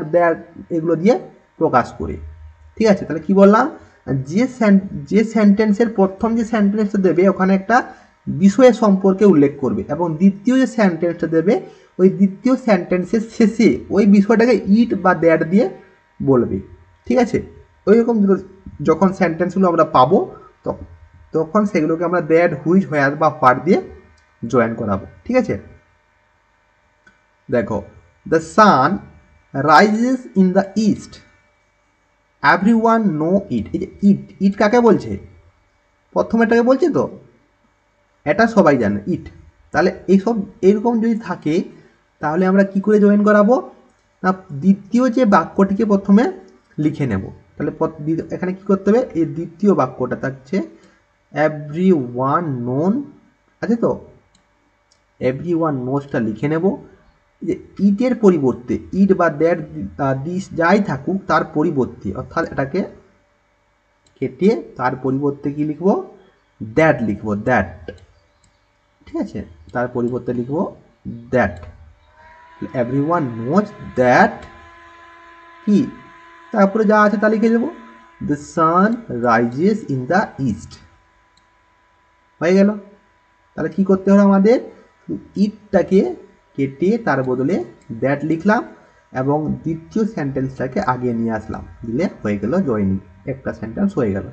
এগুলো দিয়ে প্রকাশ করে। ঠিক আছে, তাহলে কি বললাম? যে সেন্টেন্সের প্রথম যে সেন্টেন্সটা দেবে ওখানে একটা বিষয়ের সম্পর্কে উল্লেখ করবে, এবং দ্বিতীয় যে সেন্টেন্সটা দেবে ওই দ্বিতীয় সেন্টেন্সের শেষে ওই বিষয়টাকে ইট বা দ্যাট দিয়ে বলবে। ঠিক আছে, ওইরকম যখন সেন্টেন্সগুলো আমরা পাবো তখন সেগুলোকে আমরা দ্যাট, হুইচ, হোয়ার বা হোয়াট দিয়ে জয়েন করাবো। ঠিক আছে, দেখো, the sun rises in the east, everyone know it. এই যে ইট, ইট কাকে বলছে? প্রথম এটাকে বলছে তো, এটা সবাই জানে ইট। তাহলে এইসব এইরকম যদি থাকে তাহলে আমরা কি করে জয়েন করাবো না, দ্বিতীয় যে বাক্যটিকে প্রথমে লিখে নেব। তাহলে এখানে কি করতে হবে? এই দ্বিতীয় বাক্যটা থাকছে এভরিওয়ান নোন, আছে তো? এভরিওয়ান নোসটা লিখে নেব, যে ইটের পরিবর্তে ইট বা দ্যাট দিস যাই থাকুক তার পরিবর্তে, অর্থাৎ এটাকে কেটে তার পরিবর্তে কি লিখব? দ্যাট লিখব, দ্যাট। ঠিক আছে, তার পরিবর্তে লিখব দ্যাট। এভরিওয়ান নোজ দ্যাট কি, তারপরে যা আছে তা লিখে দেবো, the sun rises in the east. হয়ে গেল। তাহলে কি করতে হলো আমাদের? ইটটাকে কেটে তার বদলে দ্যাট লিখলাম এবং দ্বিতীয় সেন্টেন্সটাকে আগে নিয়ে আসলাম, দিলে হয়ে গেল জয়েনিং, একটা সেন্টেন্স হয়ে গেল।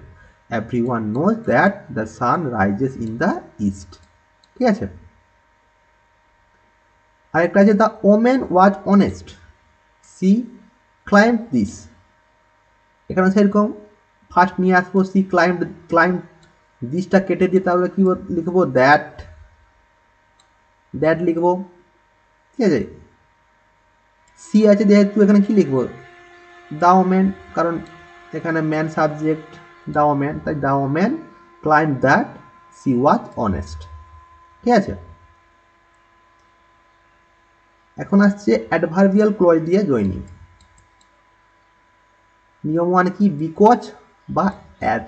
Everyone knows that the sun rises in the east. ঠিক আছে, আরেকটা আছে, the woman was honest, she climb this. এখানে সেরকম ফার্স্ট নিয়ে আসবো সি ক্লাইম্ব দিসটা কেটে দিয়ে তাহলে কি লিখবো? দ্যাট, দ্যাট লিখবো। ঠিক আছে, সি আছে যেহেতু এখানে কি লিখবো? দা ওম্যান, কারণ এখানে ম্যান সাবজেক্ট, দা ওম্যান, তাই the woman claimed that she was honest. ঠিক আছে, এখন আসছে অ্যাডভার্বিয়াল ক্লজ দিয়ে জয়নিং। নিয়ম 1 কি, বিকজ বা অ্যাজ।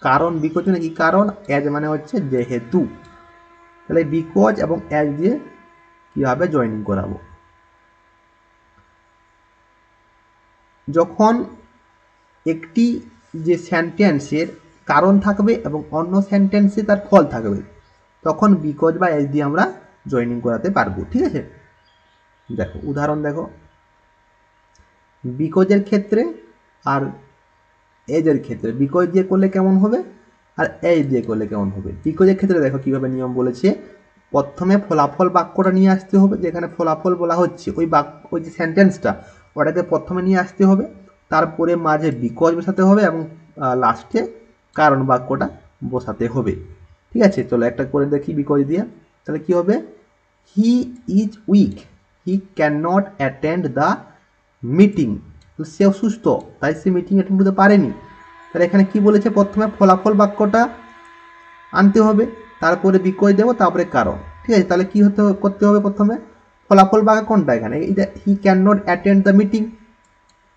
কারণ, বিকজ মানে কি কারণ, অ্যাজ মানে হচ্ছে যেহেতু। তাহলে বিকজ এবং অ্যাজ দিয়ে কিভাবে জয়নিং করাবো। যখন একটি যে সেন্টেন্সের কারণ থাকবে এবং অন্য সেন্টেন্সে তার ফল থাকবে, তখন বিকজ বা অ্যাজ দিয়ে আমরা জয়নিং করাতে পারবো। ঠিক আছে, দেখো উদাহরণ দেখো, বিকজের ক্ষেত্রে আর এজের ক্ষেত্রে বিকজ দিয়ে করলে কেমন হবে আর এজ দিয়ে করলে কেমন হবে। বিকজের ক্ষেত্রে দেখো কিভাবে নিয়ম বলেছে, প্রথমে ফলাফল বাক্যটা নিয়ে আসতে হবে, যেখানে ফলাফল বলা হচ্ছে ওই বাক্য, ওই যে সেন্টেন্সটা ওটাকে প্রথমে নিয়ে আসতে হবে, তারপরে মাঝে বিকজ বসাতে হবে এবং লাস্টে কারণ বাক্যটা বসাতে হবে। ঠিক আছে, চলো একটা করে দেখি বিকজ দিয়ে। তাহলে কি হবে, he is weak, he can not attend the meeting. সে অসুস্থ তাই সে মিটিং অ্যাটেন্ড করতে পারেনি। তাহলে এখানে কি বলেছে, প্রথমে ফলাফল বাক্যটা আনতে হবে, তারপরে বিকজ দেবো, তারপরে কারণ। ঠিক আছে, তাহলে কি করতে হবে, প্রথমে ফলাফল বাক্য কোনটা, এখানে এটা হি can not attend the meeting,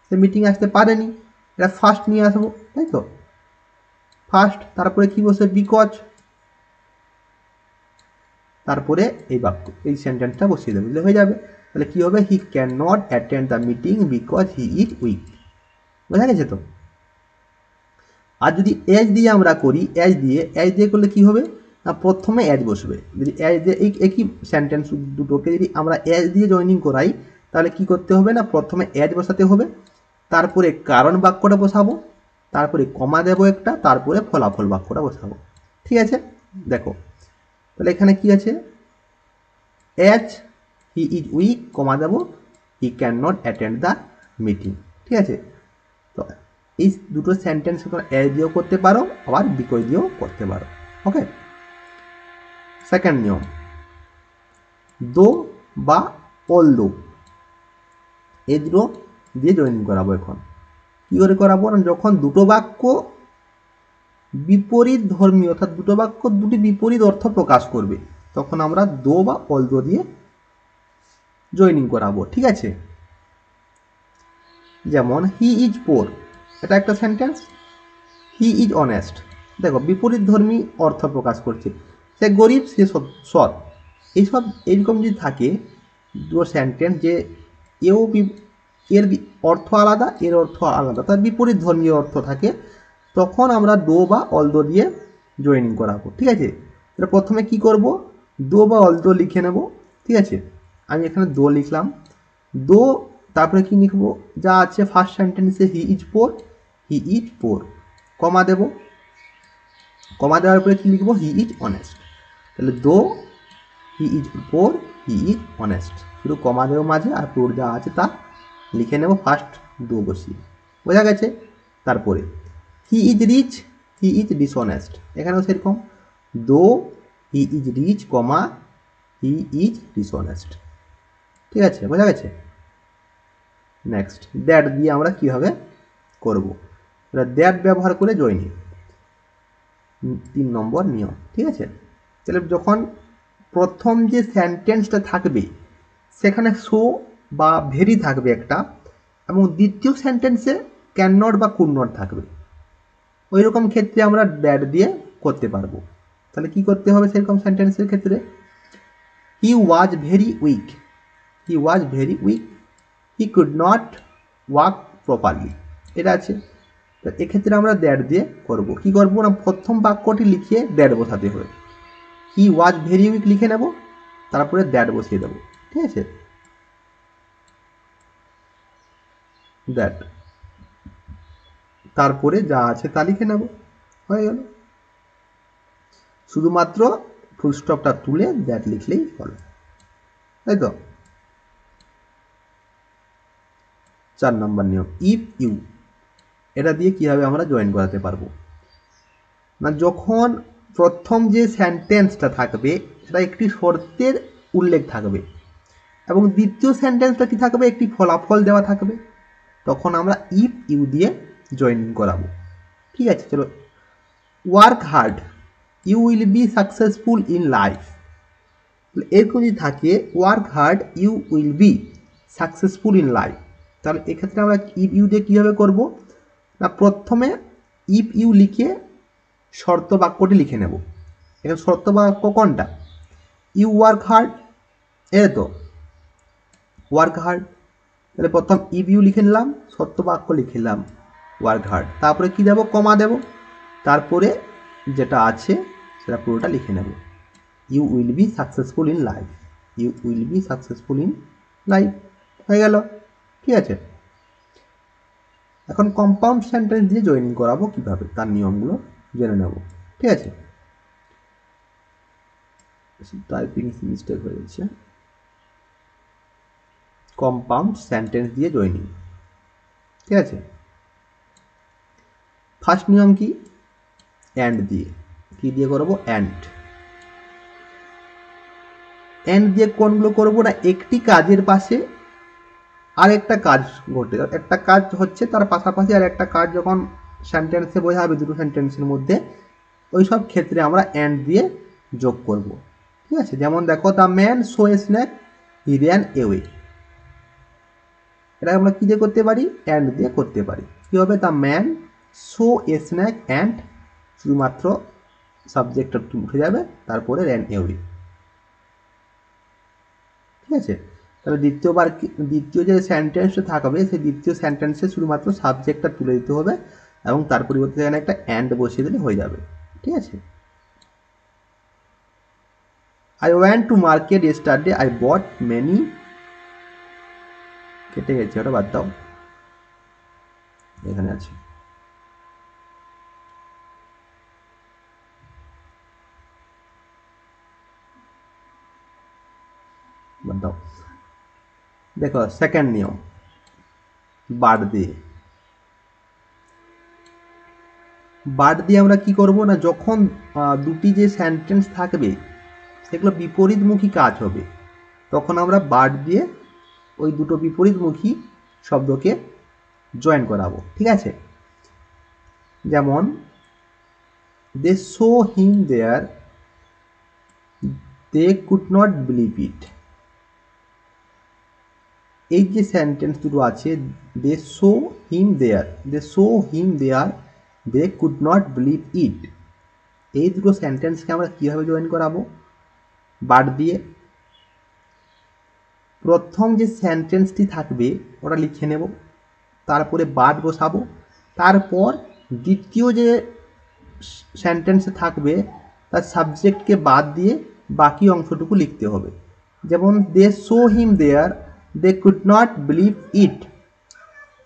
say meeting আসতে পারেনি, এটা ফার্স্ট নিয়ে আসবো, তাই তো ফার্স্ট, তারপরে কি বসে বিকজ, তারপরে এই বাক্য এই সেন্টেন্সটা বসিয়ে দেবো, হয়ে যাবে। তাহলে কি হবে, হি can not attend the meeting because he is week. বোঝা গেছে তো। আর যদি এজ দিয়ে আমরা করি, এজ দিয়ে করলে কি হবে না, প্রথমে এজ বসবে। যদি এজ দিয়ে এই একই সেন্টেন্স দুটোকে যদি আমরা এজ দিয়ে জয়েনিং করাই, তাহলে কি করতে হবে না, প্রথমে এজ বসাতে হবে, তারপরে কারণ বাক্যটা বসাবো, তারপরে কমা দেবো একটা, তারপরে ফলাফল বাক্যটা বসাবো। ঠিক আছে, দেখো তাহলে এখানে কি আছে, এজ হি ইজ উইক, কমা দেবো, হি can not attend the meeting. ঠিক আছে, তো এই দুটো সেন্টেন্স তোমরা এজ দিয়েও করতে পারো, আবার বিকজ দিয়েও করতে পারো। ওকে, সেকেন্ড নিয়ম, দো বা অলদো, এই দুটো দিয়ে জয়েনিং করাবো। এখন কি করে করাবো না, যখন দুটো বাক্য বিপরীত ধর্মী, অর্থাৎ দুটো বাক্য দুটি বিপরীত অর্থ প্রকাশ করবে, তখন আমরা দো বা অলদো দিয়ে জয়েনিং করাবো। ঠিক আছে, যেমন হি ইজ পোর, এটা একটা সেন্টেন্স, হি ইজ অনেস্ট, দেখো বিপরীত ধর্মী অর্থ প্রকাশ করছে, সে গরিব সে সৎ। এইসব এইরকম যদি থাকে দুটো সেন্টেন্স, যে এও এর অর্থ আলাদা এর অর্থ আলাদা, তার বিপরীত ধর্মীয় অর্থ থাকে, তখন আমরা দো বা অলদো দিয়ে জয়েনিং করাবো। ঠিক আছে, এটা প্রথমে কি করব, দো বা অলদো লিখে নেব। ঠিক আছে, আমি এখানে দো লিখলাম, দো, তারপরে কি লিখবো, যা আছে ফার্স্ট সেন্টেন্সে হি ইজ পোর, হি ইজ পোর, কমা দেব, কমা দেওয়ার পরে কি লিখবো, হি ইজ অনেস্ট। তাহলে দো he is poor, he is honest, শুধু কমা দেবো মাঝে, আর পোর যা আছে তা লিখে নেব ফার্স্ট দো বসিয়ে। বোঝা গেছে। তারপরে he is rich, he is dishonest, এখানেও সেরকম, though he is rich, comma he is dishonest. ঠিক আছে, বোঝা গেছে। নেক্সট, দ্যাট দিয়ে আমরা কীভাবে করব, দ্যাট ব্যবহার করে জয়েনিং, 3 নম্বর নিয়ম। ঠিক আছে, তাহলে যখন প্রথম যে সেন্টেন্সটা থাকবে সেখানে সো বা ভেরি থাকবে একটা, এবং দ্বিতীয় সেন্টেন্সে ক্যান নট বা কুড নট থাকবে, ওই রকম ক্ষেত্রে আমরা দ্যাট দিয়ে করতে পারবো। তাহলে কি করতে হবে সেরকম সেন্টেন্সের ক্ষেত্রে, he was very weak, he was very weak, he could not walk properly, এটা আছে। তো এক্ষেত্রে আমরা দ্যাট দিয়ে করব। কি করব না, প্রথম বাক্যটি লিখিয়ে দ্যাট বসাতে হবে, হি ওয়াজ ভেরি উইক লিখে নেব, তারপরে দ্যাট বসিয়ে দেবো। ঠিক আছে, দ্যাট, তারপরে যা আছে তা লিখে নেব, হয়ে গেল। শুধুমাত্র ফুল স্টপটা তুলে দ্যাট লিখলেই হলো, তাই তো। 4 নম্বর নিয়ম, ইফ ইউ, এটা দিয়ে কিভাবে আমরা জয়েন করাতে পারবো না, যখন প্রথম যে সেন্টেন্সটা থাকবে সেটা একটি শর্তের উল্লেখ থাকবে, এবং দ্বিতীয় সেন্টেন্সটা কি থাকবে, একটি ফলাফল দেওয়া থাকবে। তখন আমরা ইফ ইউ দিয়ে জয়েনিং করাবো। ঠিক আছে, চলো। Work hard, you will be successful in life. এরকম যদি থাকে work hard, you will be successful in life, তাহলে এক্ষেত্রে আমরা ইফ ইউ দিয়ে কীভাবে করবো না, প্রথমে ইফ ইউ লিখে শর্ত বাক্যটি লিখে নেব। এখানে শর্ত বাক্য কোনটা? ইউ ওয়ার্ক হার্ড, এই তো ওয়ার্ক হার্ড। তাহলে প্রথম ইফ ইউ লিখে নিলাম, শর্ত বাক্য লিখে নিলাম ওয়ার্ক হার্ড, তারপরে কি দেব? কমা দেব, তারপরে যেটা আছে সেটা পুরোটা লিখে নেব। You will be successful in life, you will be successful in life, হয়ে গেল। ঠিক আছে, এখন কম্পাউন্ড সেন্টেন্স দিয়ে জয়েনিং করাবো কিভাবে, তার নিয়মগুলো জেনে নেব। ঠিক আছে, টাইপিং মিস্টেক হয়ে যাচ্ছে। কম্পাউন্ড সেন্টেন্স দিয়ে জয়েনিং। ঠিক আছে, ফার্স্ট নিয়ম কি? অ্যান্ড দিয়ে। কি দিয়ে করবো? অ্যান্ড। অ্যান্ড দিয়ে কোনগুলো করবো না, একটি কাজের পাশে আর একটা কাজ ঘটে, একটা কাজ হচ্ছে তার পাশাপাশি আর একটা কাজ যখন সেন্টেন্সে বোঝাবে দুটো সেন্টেন্সের মধ্যে, ওই সব ক্ষেত্রে আমরা অ্যান্ড দিয়ে যোগ করব। ঠিক আছে, যেমন দেখো, the man so A snack he ran away, এটা আমরা কী দিয়ে করতে পারি? অ্যান্ড দিয়ে করতে পারি। কী হবে? The man so A snack and, শুধুমাত্র সাবজেক্টটা উঠে যাবে, তারপরে র্যান অ্যাওয়ে। ঠিক আছে, তাহলে দ্বিতীয় যে সেন্টেন্সটা থাকবে সেই দ্বিতীয় সেন্টেন্সে শুধুমাত্র সাবজেক্টটা তুলে দিতে হবে এবং তার পরিবর্তে এখানে একটা অ্যান্ড বসিয়ে দিলে হয়ে যাবে। ঠিক আছে, I went to market yesterday, I bought many, কেটে গেছে, ওটা বাদ দাও, এখানে আছে। বাদ দাও। দেখো সেকেন্ড নিয়ম, বাদ দিয়ে। বাদ দিয়ে আমরা কি করব না, যখন দুটি যে সেন্টেন্স থাকবে সেগুলো বিপরীতমুখী কাজ হবে, তখন আমরা বাদ দিয়ে ওই দুটো বিপরীতমুখী শব্দকে জয়েন করাবো। ঠিক আছে, যেমন they show him there, they could not believe it. এই যে সেন্টেন্স দুটো আছে, they show him there, they show him there, they could not believe it, এই দুটো সেন্টেন্সকে আমরা কীভাবে জয়েন করাবো? বাদ দিয়ে। প্রথম যে সেন্টেন্সটি থাকবে ওটা লিখে নেব, তারপরে বাদ বসাবো, তারপর দ্বিতীয় যে সেন্টেন্সে থাকবে তার সাবজেক্টকে বাদ দিয়ে বাকি অংশটুকু লিখতে হবে। যেমন they show him there, they could not believe it,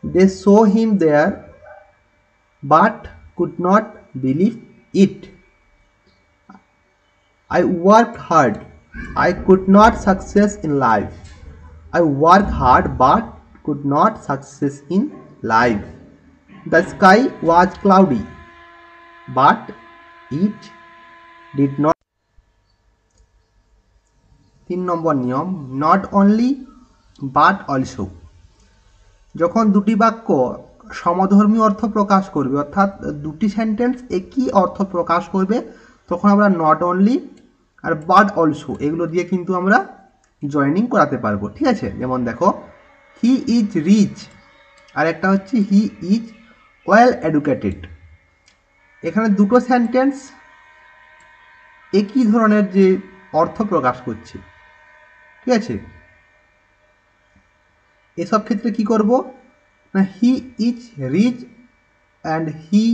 they show him there but could not believe it, I worked hard, I could not success in life, I worked hard but could not success in life, the sky was cloudy but it did not। 3 নম্বর নিয়ম, not only but also। যখন দুটি বাক্য সমধর্মী অর্থ প্রকাশ করবে, অর্থাৎ দুটি sentence একই অর্থ প্রকাশ করবে, তখন আমরা নট অনলি আর বাট অলসো এগুলো দিয়ে কিন্তু আমরা জয়েনিং করাতে পারবো। ঠিক আছে, যেমন দেখো, হি ইজ রিচ, আর একটা হচ্ছে হি ইজ ওয়েল এডুকেটেড। এখানে দুটো সেন্টেন্স একই ধরনের যে অর্থ প্রকাশ করছে। ঠিক আছে, এসব ক্ষেত্রে কি করব না, he is rich and he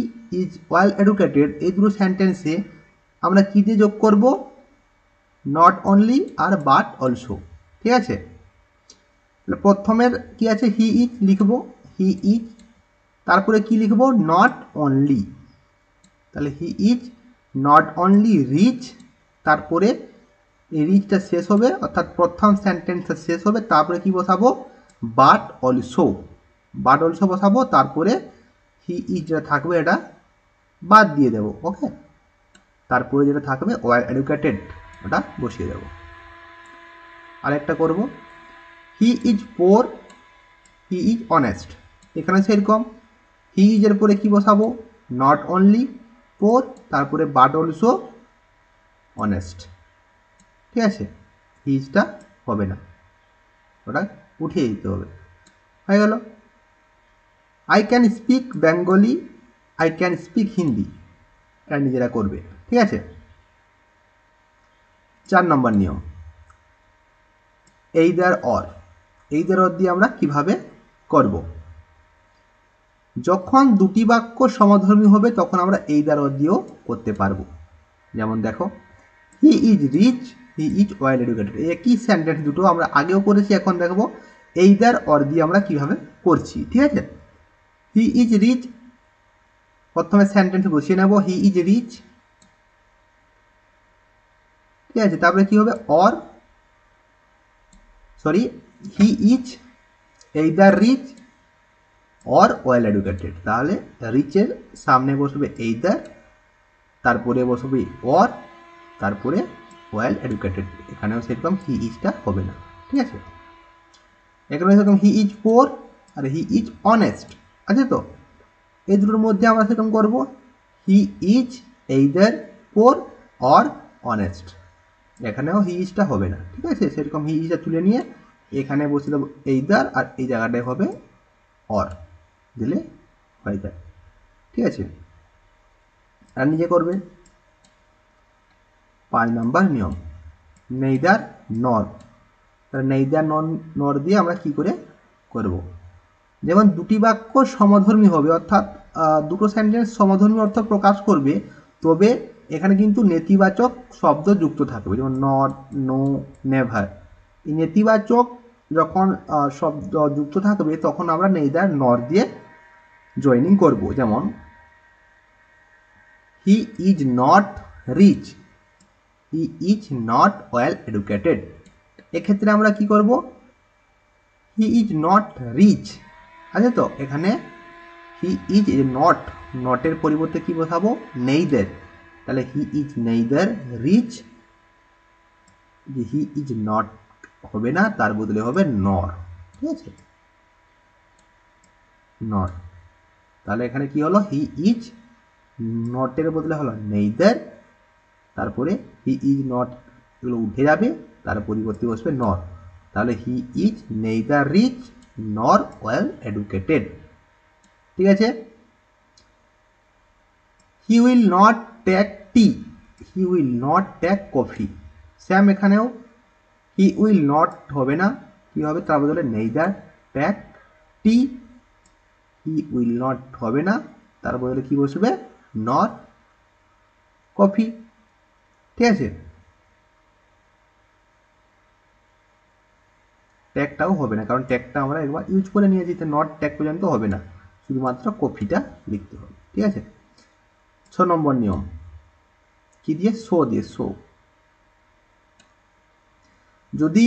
is well educated, এই দুটো সেন্টেন্সে আমরা কী দিয়ে যোগ করব? নট অনলি আর বাট অলসো। ঠিক আছে, প্রথমের কি আছে, হি ইজ লিখব, হি ইজ, তারপরে কি লিখব? Not only. তাহলে he is not only rich, তারপরে এই রিচটা শেষ হবে, অর্থাৎ প্রথম সেন্টেন্সটা শেষ হবে, তারপরে কি বসাবো? বাট অলসো, বাট অলসো বসাবো, তারপরে হি ইজ যেটা থাকবে এটা বাদ দিয়ে দেবো। ওকে, তারপরে যেটা থাকবে ওয়েল এডুকেটেড ওটা বসিয়ে দেবো। আরেকটা করব, হি is poor, he is honest. এখানে সেরকম হি ইজের পরে কি বসাবো, নট অনলি পোর, তারপরে বাট অলসো অনেস্ট। ঠিক আছে, হি ইজটা হবে না, ওটা উঠিয়ে দিতে হবে। হয়ে গেল। I can speak Bengali, I can speak Hindi, এটা নিজেরা করবে। ঠিক আছে। 4 নম্বর নিয়ম, এইদার অর। এইদার অর দিয়ে আমরা কিভাবে করব, যখন দুটি বাক্য সমধর্মী হবে তখন আমরা এইদার অর দিয়েও করতে পারবো। যেমন দেখো, he is rich, he is well educated, একই সেন্টেন্স দুটো আমরা আগেও করেছি, এখন দেখবো এইদার অর দিয়ে আমরা কিভাবে করছি। ঠিক আছে, হি ইজ রিচ, প্রথমে সেন্টেন্স বসিয়ে নেব, হি ইজ রিচ। ঠিক আছে, তারপরে কি হবে, or sorry he is either rich or well educated, তাহলে রিচের সামনে বসবে এইদার, তারপরে বসবে অর, তারপরে ওয়েল এডুকেটেড। এখানেও সেরকম হি ইজটা হবে না। ঠিক আছে, এখানে সেরকম হি ইজ পোর আর হি ইজ অনেস্ট আছে, তো এই দুটোর মধ্যে আমরা সেরকম করবো, he is either poor or honest, এখানেও হি ইজটা হবে না। ঠিক আছে, সেরকম হি ইজটা তুলে নিয়ে এখানে বসে দেবো এইদার, আর এই জায়গাটায় হবে অর, দিলে হয়ে যায়। ঠিক আছে, আর নিজে করবে। 5 নম্বর নিয়ম, নেইদার নর। তাহলে নেইদার নর দিয়ে আমরা কি করে করব, যেমন দুটি বাক্য সমধর্মী হবে, অর্থাৎ দুটো সেন্টেন্স সমধর্মী অর্থ প্রকাশ করবে, তবে এখানে কিন্তু নেতিবাচক শব্দ যুক্ত থাকবে, যেমন নট, নো, নেভার। এই নেতিবাচক যখন শব্দ যুক্ত থাকবে তখন আমরা নেইদার নর দিয়ে জয়েনিং করব। যেমন he is not rich, he is not well educated, এক্ষেত্রে আমরা কি করব, হি ইজ নট রিচ আছে, তো এখানে হি ইজ নট, নটের পরিবর্তে কি বসাবো, নেইদার, তাহলে he is neither rich, he is not হবে না, তার বদলে হবে নর। ঠিক আছে, নর, তাহলে এখানে কি হলো, হি ইজ নটের বদলে হলো নেইদার, তারপরে হি ইজ নট এগুলো উঠে যাবে, তার পরিবর্তে বসবে নর, তাহলে he is neither rich nor well educated. ঠিক আছে, he will not take tea, he will not take coffee, Sam এখানেও হি উইল নট হবে না, কি হবে, তার বদলে neither take tea, he will not হবে না, তার বদলে কি বসবে, নট কফি। ঠিক আছে, ট্যাগটাও হবে না, কারণ ট্যাগটা আমরা একবার ইউজ করে নিয়েছি, তো নট ট্যাগ পর্যন্ত হবে না, শুধুমাত্র কফিটা লিখতে হবে। ঠিক আছে, 6 নম্বর নিয়ম, কি দিয়ে, শো দিয়ে। শো, যদি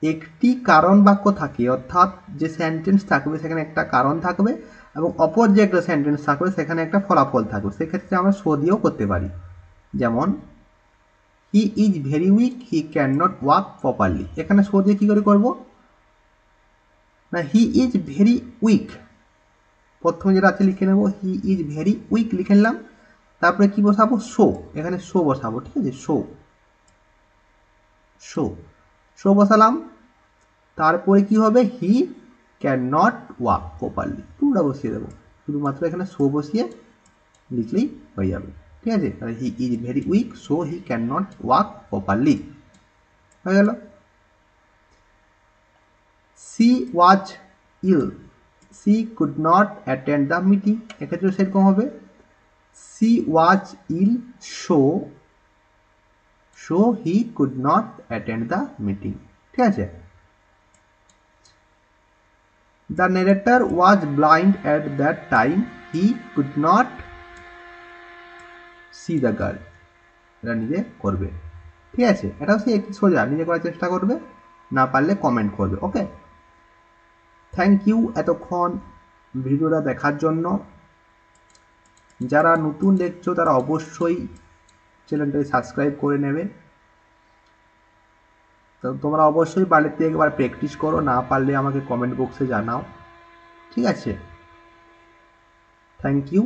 একটি কারণ বাক্য থাকে, অর্থাৎ যে সেন্টেন্স থাকবে সেখানে একটা কারণ থাকবে এবং অপর যে একটা সেন্টেন্স থাকবে সেখানে একটা ফলাফল থাকবে, সেক্ষেত্রে আমরা শো দিয়েও করতে পারি। যেমন he is very weak, he can not walk properly, এখানে শো দিয়ে কি করে করবো না, হি ইজ ভেরি উইক, প্রথমে যেটা আছে লিখে নেব, হি ইজ ভেরি উইক লিখে নিলাম, তারপরে কি বসাবো, শো, এখানে শো বসাবো। ঠিক আছে, শো, শো, শো বসালাম, তারপরে কি হবে, হি ক্যান নট ওয়াক প্রপারলি, পুরোটা বসিয়ে দেবো, শুধুমাত্র এখানে শো বসিয়ে লিখলেই হয়ে যাবে। ঠিক আছে, তাহলে he is very weak so he can not walk properly, হয়ে গেল। She was ill, she could not attend the meeting, এক্ষেত্রে সেরকম হবে, she was ill so he could not attend the meeting. ঠিক আছে, the narrator was blind at that time, he could not see the girl, এটা নিজে করবে। ঠিক আছে, এটাও সে একটু সোজা, নিজে করার চেষ্টা করবে, না পারলে কমেন্ট করবে। ওকে, থ্যাংক ইউ এতক্ষণ ভিডিওটা দেখার জন্য। যারা নতুন দেখছো তারা অবশ্যই চ্যানেলটাকে সাবস্ক্রাইব করে নেবে। তো তোমরা অবশ্যই বাড়িতে একবার প্র্যাকটিস করো, না পারলে আমাকে কমেন্ট বক্সে জানাও। ঠিক আছে? Thank you.